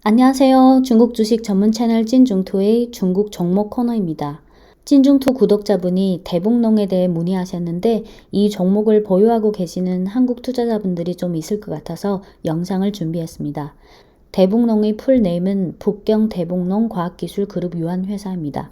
안녕하세요. 중국 주식 전문 채널 찐중투의 중국 종목 코너입니다. 찐중투 구독자분이 대북농에 대해 문의하셨는데 이 종목을 보유하고 계시는 한국 투자자분들이 좀 있을 것 같아서 영상을 준비했습니다. 대북농의 풀네임은 북경대북농 과학기술그룹 유한회사입니다.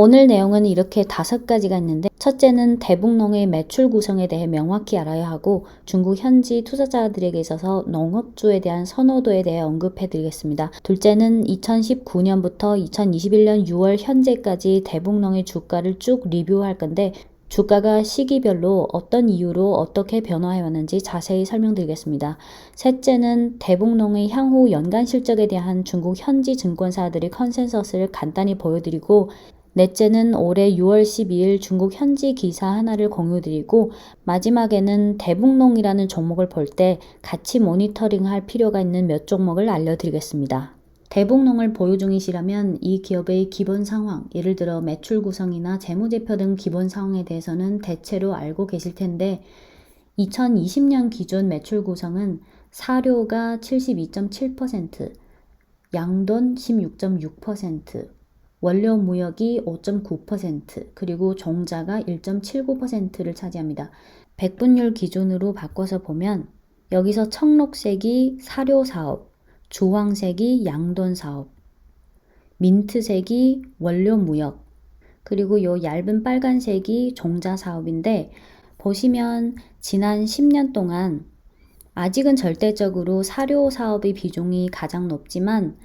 오늘 내용은 이렇게 5가지가 있는데 첫째는 대북농의 매출 구성에 대해 명확히 알아야 하고 중국 현지 투자자들에게 있어서 농업주에 대한 선호도에 대해 언급해 드리겠습니다. 둘째는 2019년부터 2021년 6월 현재까지 대북농의 주가를 쭉 리뷰할 건데 주가가 시기별로 어떤 이유로 어떻게 변화해 왔는지 자세히 설명드리겠습니다. 셋째는 대북농의 향후 연간 실적에 대한 중국 현지 증권사들의 컨센서스를 간단히 보여드리고 넷째는 올해 6월 12일 중국 현지 기사 하나를 공유드리고 마지막에는 대북농이라는 종목을 볼 때 같이 모니터링할 필요가 있는 몇 종목을 알려드리겠습니다. 대북농을 보유 중이시라면 이 기업의 기본 상황, 예를 들어 매출 구성이나 재무제표 등 기본 상황에 대해서는 대체로 알고 계실 텐데 2020년 기준 매출 구성은 사료가 72.7%, 양돈 16.6%, 원료 무역이 5.9%, 그리고 종자가 1.79%를 차지합니다. 백분율 기준으로 바꿔서 보면 여기서 청록색이 사료 사업, 주황색이 양돈 사업, 민트색이 원료 무역, 그리고 요 얇은 빨간색이 종자 사업인데 보시면 지난 10년 동안 아직은 절대적으로 사료 사업의 비중이 가장 높지만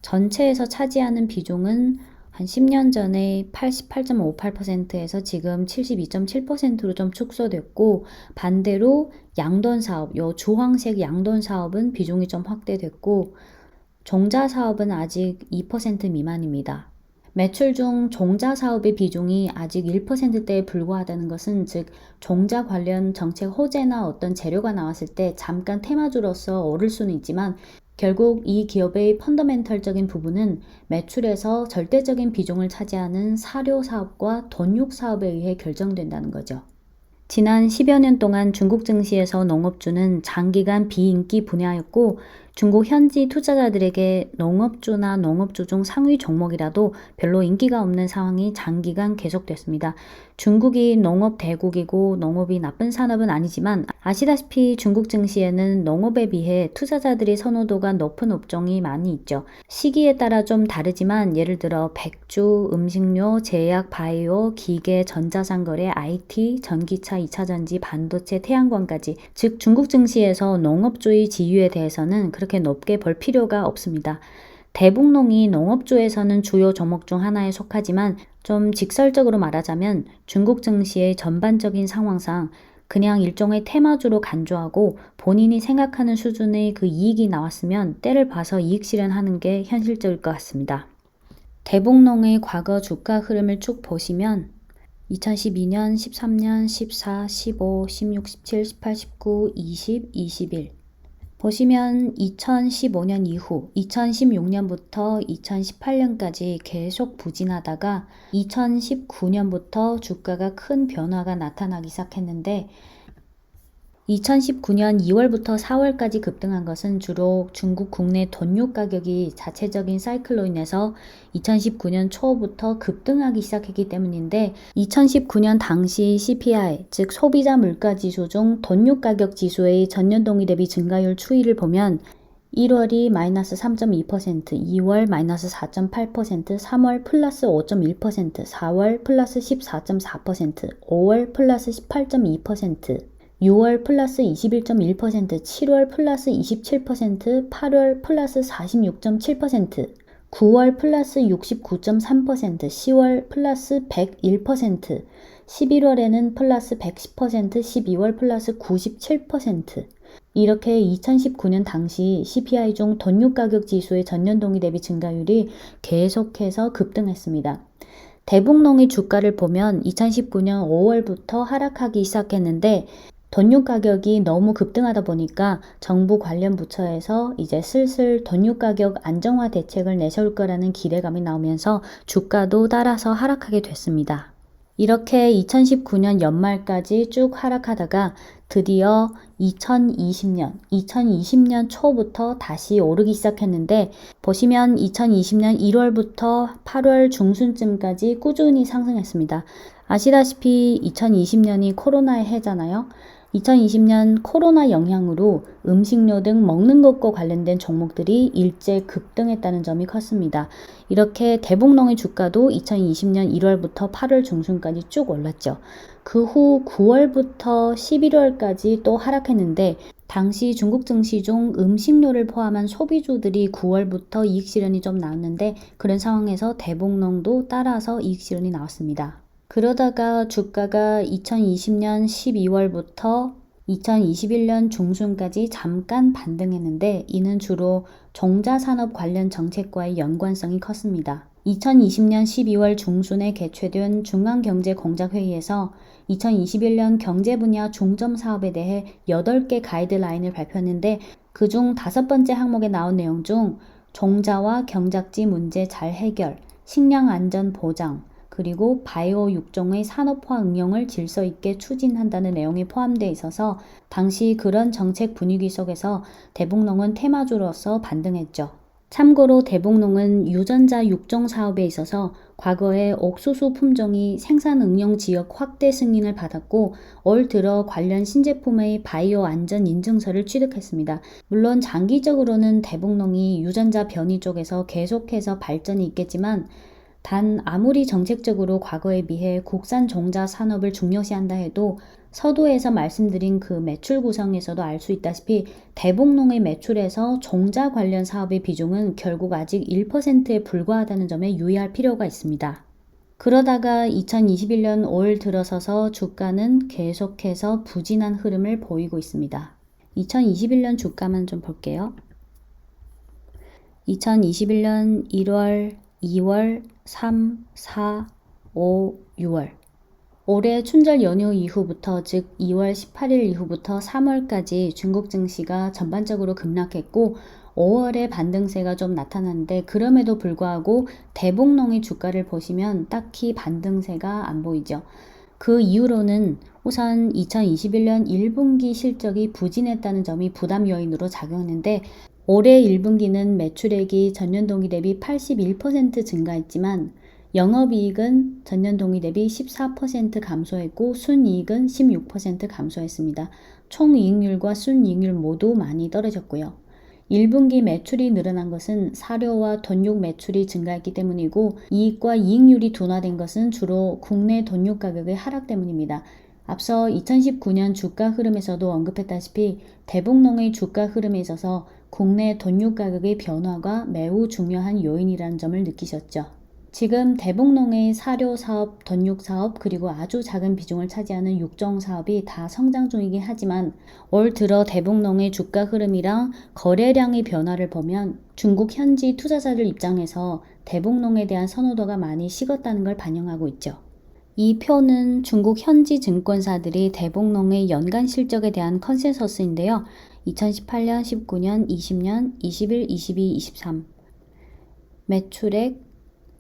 전체에서 차지하는 비중은 한 10년 전에 88.58%에서 지금 72.7%로 좀 축소됐고 반대로 양돈 사업, 요 주황색 양돈 사업은 비중이 좀 확대됐고 종자 사업은 아직 2% 미만입니다. 매출 중 종자 사업의 비중이 아직 1%대에 불과하다는 것은 즉 종자 관련 정책 호재나 어떤 재료가 나왔을 때 잠깐 테마주로서 오를 수는 있지만 결국 이 기업의 펀더멘털적인 부분은 매출에서 절대적인 비중을 차지하는 사료 사업과 돈육 사업에 의해 결정된다는 거죠. 지난 10여 년 동안 중국 증시에서 농업주는 장기간 비인기 분야였고 중국 현지 투자자들에게 농업주나 농업주 중 상위 종목이라도 별로 인기가 없는 상황이 장기간 계속됐습니다. 중국이 농업 대국이고 농업이 나쁜 산업은 아니지만 아시다시피 중국 증시에는 농업에 비해 투자자들의 선호도가 높은 업종이 많이 있죠. 시기에 따라 좀 다르지만 예를 들어 백주, 음식료, 제약, 바이오, 기계, 전자상거래, IT, 전기차, 2차전지, 반도체, 태양광까지 즉 중국 증시에서 농업주의 지위에 대해서는 그렇게 높게 볼 필요가 없습니다. 대북농이 농업주에서는 주요 종목 중 하나에 속하지만 좀 직설적으로 말하자면 중국 증시의 전반적인 상황상 그냥 일종의 테마주로 간주하고 본인이 생각하는 수준의 그 이익이 나왔으면 때를 봐서 이익 실현하는 게 현실적일 것 같습니다. 대북농의 과거 주가 흐름을 쭉 보시면 2012년, 13년, 14, 15, 16, 17, 18, 19, 20, 21 보시면 2015년 이후 2016년부터 2018년까지 계속 부진하다가 2019년부터 주가가 큰 변화가 나타나기 시작했는데 2019년 2월부터 4월까지 급등한 것은 주로 중국 국내 돈육 가격이 자체적인 사이클로 인해서 2019년 초부터 급등하기 시작했기 때문인데 2019년 당시 CPI, 즉 소비자 물가지수 중 돈육 가격 지수의 전년 동기 대비 증가율 추이를 보면 1월이 마이너스 3.2%, 2월 마이너스 4.8%, 3월 플러스 5.1%, 4월 플러스 14.4%, 5월 플러스 18.2%, 6월 플러스 21.1%, 7월 플러스 27%, 8월 플러스 46.7%, 9월 플러스 69.3%, 10월 플러스 101%, 11월에는 플러스 110%, 12월 플러스 97%. 이렇게 2019년 당시 CPI 중 돈육 가격 지수의 전년 동기 대비 증가율이 계속해서 급등했습니다. 대북농의 주가를 보면 2019년 5월부터 하락하기 시작했는데 돈육 가격이 너무 급등하다 보니까 정부 관련 부처에서 이제 슬슬 돈육 가격 안정화 대책을 내세울 거라는 기대감이 나오면서 주가도 따라서 하락하게 됐습니다. 이렇게 2019년 연말까지 쭉 하락하다가 드디어 2020년 초부터 다시 오르기 시작했는데 보시면 2020년 1월부터 8월 중순쯤까지 꾸준히 상승했습니다. 아시다시피 2020년이 코로나의 해잖아요. 2020년 코로나 영향으로 음식료 등 먹는 것과 관련된 종목들이 일제 급등했다는 점이 컸습니다. 이렇게 대북농의 주가도 2020년 1월부터 8월 중순까지 쭉 올랐죠. 그 후 9월부터 11월까지 또 하락했는데 당시 중국 증시 중 음식료를 포함한 소비주들이 9월부터 이익 실현이 좀 나왔는데 그런 상황에서 대북농도 따라서 이익 실현이 나왔습니다. 그러다가 주가가 2020년 12월부터 2021년 중순까지 잠깐 반등했는데 이는 주로 종자산업 관련 정책과의 연관성이 컸습니다. 2020년 12월 중순에 개최된 중앙경제공작회의에서 2021년 경제 분야 중점 사업에 대해 8개 가이드라인을 발표했는데 그중 5번째 항목에 나온 내용 중 종자와 경작지 문제 잘 해결, 식량 안전 보장, 그리고 바이오 육종의 산업화 응용을 질서 있게 추진한다는 내용이 포함되어 있어서 당시 그런 정책 분위기 속에서 대북농은 테마주로서 반등했죠. 참고로 대북농은 유전자 육종 사업에 있어서 과거에 옥수수 품종이 생산 응용 지역 확대 승인을 받았고 올 들어 관련 신제품의 바이오 안전 인증서를 취득했습니다. 물론 장기적으로는 대북농이 유전자 변이 쪽에서 계속해서 발전이 있겠지만 단 아무리 정책적으로 과거에 비해 국산 종자 산업을 중요시한다 해도 서두에서 말씀드린 그 매출 구성에서도 알 수 있다시피 대북농의 매출에서 종자 관련 사업의 비중은 결국 아직 1%에 불과하다는 점에 유의할 필요가 있습니다. 그러다가 2021년 올 들어서서 주가는 계속해서 부진한 흐름을 보이고 있습니다. 2021년 주가만 좀 볼게요. 2021년 1월, 2월, 3, 4, 5, 6월 올해 춘절 연휴 이후부터 즉 2월 18일 이후부터 3월까지 중국 증시가 전반적으로 급락했고 5월에 반등세가 좀 나타났는데 그럼에도 불구하고 대북농의 주가를 보시면 딱히 반등세가 안 보이죠. 그 이유로는 우선 2021년 1분기 실적이 부진했다는 점이 부담 요인으로 작용했는데 올해 1분기는 매출액이 전년 동기 대비 81% 증가했지만 영업이익은 전년 동기 대비 14% 감소했고 순이익은 16% 감소했습니다. 총이익률과 순이익률 모두 많이 떨어졌고요. 1분기 매출이 늘어난 것은 사료와 돈육 매출이 증가했기 때문이고 이익과 이익률이 둔화된 것은 주로 국내 돈육 가격의 하락 때문입니다. 앞서 2019년 주가 흐름에서도 언급했다시피 대북농의 주가 흐름에 있어서 국내 돈육 가격의 변화가 매우 중요한 요인이라는 점을 느끼셨죠. 지금 대북농의 사료 사업, 돈육 사업, 그리고 아주 작은 비중을 차지하는 육종 사업이 다 성장 중이긴 하지만 올 들어 대북농의 주가 흐름이랑 거래량의 변화를 보면 중국 현지 투자자들 입장에서 대북농에 대한 선호도가 많이 식었다는 걸 반영하고 있죠. 이 표는 중국 현지 증권사들이 대북농의 연간 실적에 대한 컨센서스인데요. 2018년, 19년, 20년, 21, 22, 23 매출액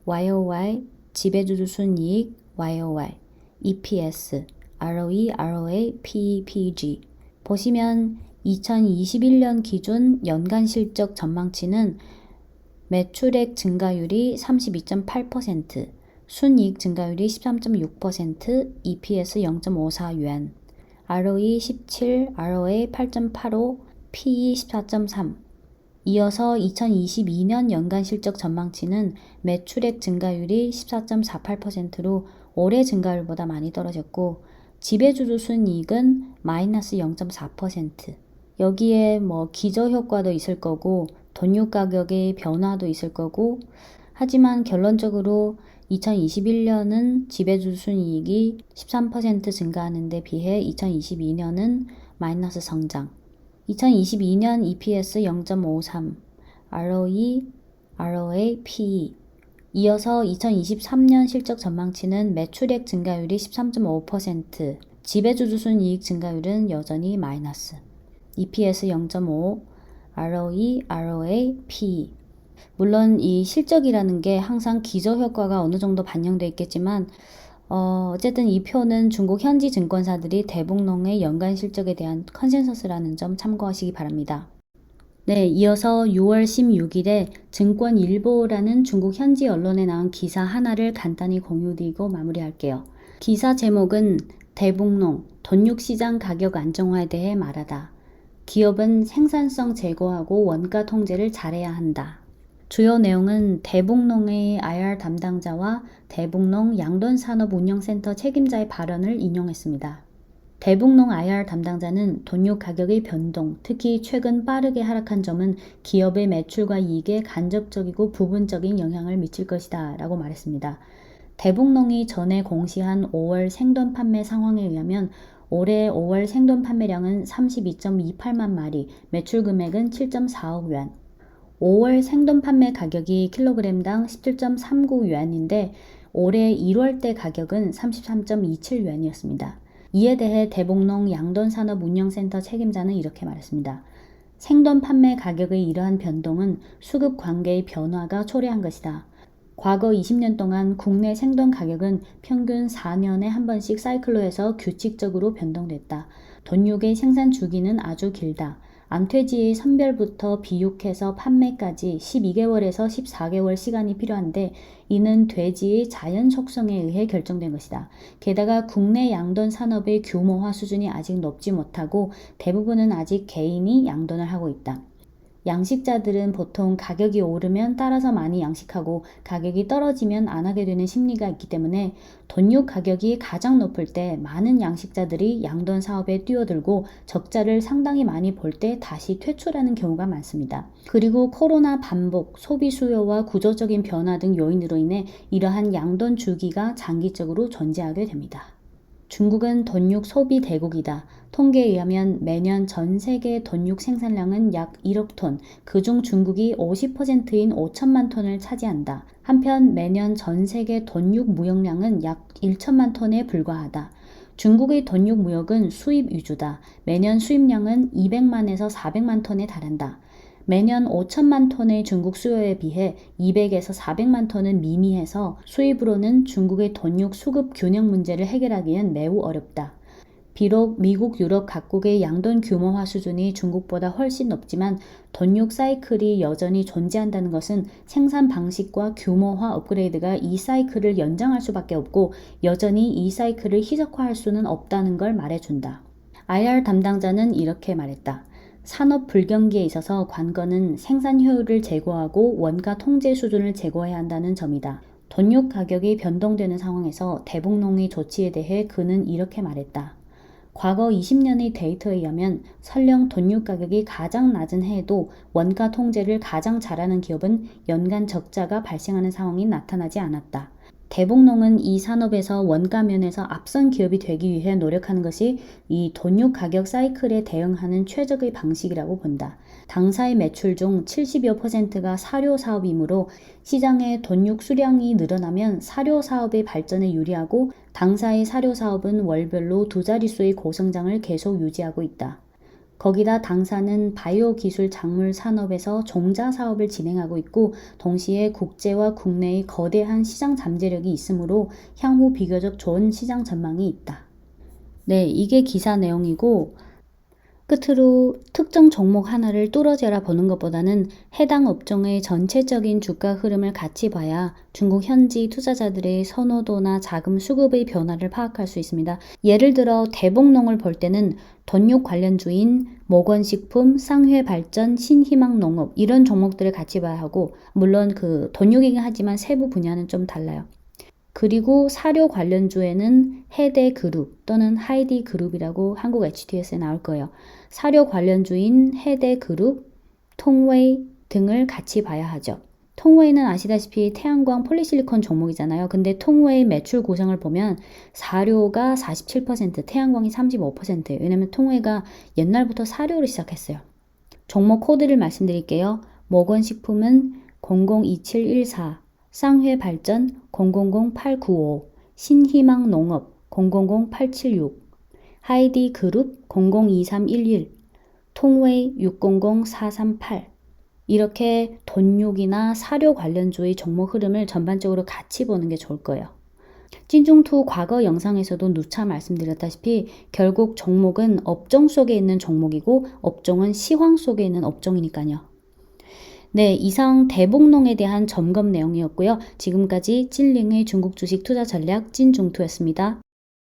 YOY, 지배주주 순이익 YOY, EPS, ROE, ROA, PE, PEG 보시면 2021년 기준 연간 실적 전망치는 매출액 증가율이 32.8%, 순이익 증가율이 13.6%, EPS 0.54yuan, ROE 17, ROA 8.85, PE 14.3. 이어서 2022년 연간 실적 전망치는 매출액 증가율이 14.48%로 올해 증가율보다 많이 떨어졌고 지배주주 순이익은 마이너스 0.4%. 여기에 기저효과도 있을 거고 돈육 가격의 변화도 있을 거고 하지만 결론적으로 2021년은 지배주주 순이익이 13% 증가하는 데 비해 2022년은 마이너스 성장. 2022년 EPS 0.53, ROE, ROA, PE. 이어서 2023년 실적 전망치는 매출액 증가율이 13.5%, 지배주주 순이익 증가율은 여전히 마이너스. EPS 0.5, ROE, ROA, PE. 물론 이 실적이라는 게 항상 기저효과가 어느 정도 반영되어 있겠지만 어쨌든 이 표는 중국 현지 증권사들이 대북농의 연간 실적에 대한 컨센서스라는 점 참고하시기 바랍니다. 네, 이어서 6월 16일에 증권일보라는 중국 현지 언론에 나온 기사 하나를 간단히 공유드리고 마무리할게요. 기사 제목은 대북농, 돈육시장 가격 안정화에 대해 말하다. 기업은 생산성 제고하고 원가 통제를 잘해야 한다. 주요 내용은 대북농의 IR 담당자와 대북농 양돈산업운영센터 책임자의 발언을 인용했습니다. 대북농 IR 담당자는 돈육 가격의 변동, 특히 최근 빠르게 하락한 점은 기업의 매출과 이익에 간접적이고 부분적인 영향을 미칠 것이다 라고 말했습니다. 대북농이 전에 공시한 5월 생돈 판매 상황에 의하면 올해 5월 생돈 판매량은 32.28만 마리, 매출 금액은 7.45 yuan. 5월 생돈 판매 가격이 킬로그램당 17.39 yuan인데 올해 1월 때 가격은 33.27 yuan이었습니다. 이에 대해 대북농 양돈산업운영센터 책임자는 이렇게 말했습니다. 생돈 판매 가격의 이러한 변동은 수급 관계의 변화가 초래한 것이다. 과거 20년 동안 국내 생돈 가격은 평균 4년에 한 번씩 사이클로 해서 규칙적으로 변동됐다. 돈육의 생산 주기는 아주 길다. 암퇴지의 선별부터 비육해서 판매까지 12개월에서 14개월 시간이 필요한데 이는 돼지의 자연 속성에 의해 결정된 것이다. 게다가 국내 양돈 산업의 규모화 수준이 아직 높지 못하고 대부분은 아직 개인이 양돈을 하고 있다. 양식자들은 보통 가격이 오르면 따라서 많이 양식하고 가격이 떨어지면 안 하게 되는 심리가 있기 때문에 돈육 가격이 가장 높을 때 많은 양식자들이 양돈 사업에 뛰어들고 적자를 상당히 많이 볼 때 다시 퇴출하는 경우가 많습니다. 그리고 코로나 반복, 소비 수요와 구조적인 변화 등 요인으로 인해 이러한 양돈 주기가 장기적으로 존재하게 됩니다. 중국은 돈육 소비 대국이다. 통계에 의하면 매년 전 세계 돈육 생산량은 약 1억 톤, 그중 중국이 50%인 5천만 톤을 차지한다. 한편 매년 전 세계 돈육 무역량은 약 1천만 톤에 불과하다. 중국의 돈육 무역은 수입 위주다. 매년 수입량은 200만에서 400만 톤에 달한다. 매년 5천만 톤의 중국 수요에 비해 200에서 400만 톤은 미미해서 수입으로는 중국의 돈육 수급 균형 문제를 해결하기엔 매우 어렵다. 비록 미국, 유럽 각국의 양돈 규모화 수준이 중국보다 훨씬 높지만 돈육 사이클이 여전히 존재한다는 것은 생산 방식과 규모화 업그레이드가 이 사이클을 연장할 수밖에 없고 여전히 이 사이클을 희석화할 수는 없다는 걸 말해준다. IR 담당자는 이렇게 말했다. 산업 불경기에 있어서 관건은 생산 효율을 제고하고 원가 통제 수준을 제고해야 한다는 점이다. 돈육 가격이 변동되는 상황에서 대북농의 조치에 대해 그는 이렇게 말했다. 과거 20년의 데이터에 의하면 설령 돈육 가격이 가장 낮은 해에도 원가 통제를 가장 잘하는 기업은 연간 적자가 발생하는 상황이 나타나지 않았다. 대북농은 이 산업에서 원가 면에서 앞선 기업이 되기 위해 노력하는 것이 이 돈육 가격 사이클에 대응하는 최적의 방식이라고 본다. 당사의 매출 중 70여%가 사료 사업이므로 시장의 돈육 수량이 늘어나면 사료 사업의 발전에 유리하고 당사의 사료 사업은 월별로 두 자릿수의 고성장을 계속 유지하고 있다. 거기다 당사는 바이오 기술 작물 산업에서 종자 사업을 진행하고 있고 동시에 국제와 국내의 거대한 시장 잠재력이 있으므로 향후 비교적 좋은 시장 전망이 있다. 네, 이게 기사 내용이고 끝으로 특정 종목 하나를 뚫어져라 보는 것보다는 해당 업종의 전체적인 주가 흐름을 같이 봐야 중국 현지 투자자들의 선호도나 자금 수급의 변화를 파악할 수 있습니다. 예를 들어 대북농을 볼 때는 돈육 관련주인 모건식품, 쌍회발전, 신희망농업 이런 종목들을 같이 봐야 하고 물론 그 돈육이긴 하지만 세부 분야는 좀 달라요. 그리고 사료 관련주에는 해대그룹 또는 하이디그룹이라고 한국 HTS에 나올 거예요. 사료 관련주인 해대그룹, 통웨이 등을 같이 봐야 하죠. 통웨이는 아시다시피 태양광 폴리실리콘 종목이잖아요. 근데 통웨이 매출 구성을 보면 사료가 47%, 태양광이 35%. 왜냐면 통웨이가 옛날부터 사료를 시작했어요. 종목 코드를 말씀드릴게요. 모건식품은 002714, 쌍회발전 000895, 신희망농업 000876, 하이디그룹 002311, 통웨이 600438 이렇게 돈육이나 사료 관련주의 종목 흐름을 전반적으로 같이 보는 게 좋을 거예요. 찐중투 과거 영상에서도 누차 말씀드렸다시피 결국 종목은 업종 속에 있는 종목이고 업종은 시황 속에 있는 업종이니까요. 네, 이상 대복농에 대한 점검 내용이었고요. 지금까지 찐링의 중국 주식 투자 전략 찐중투였습니다.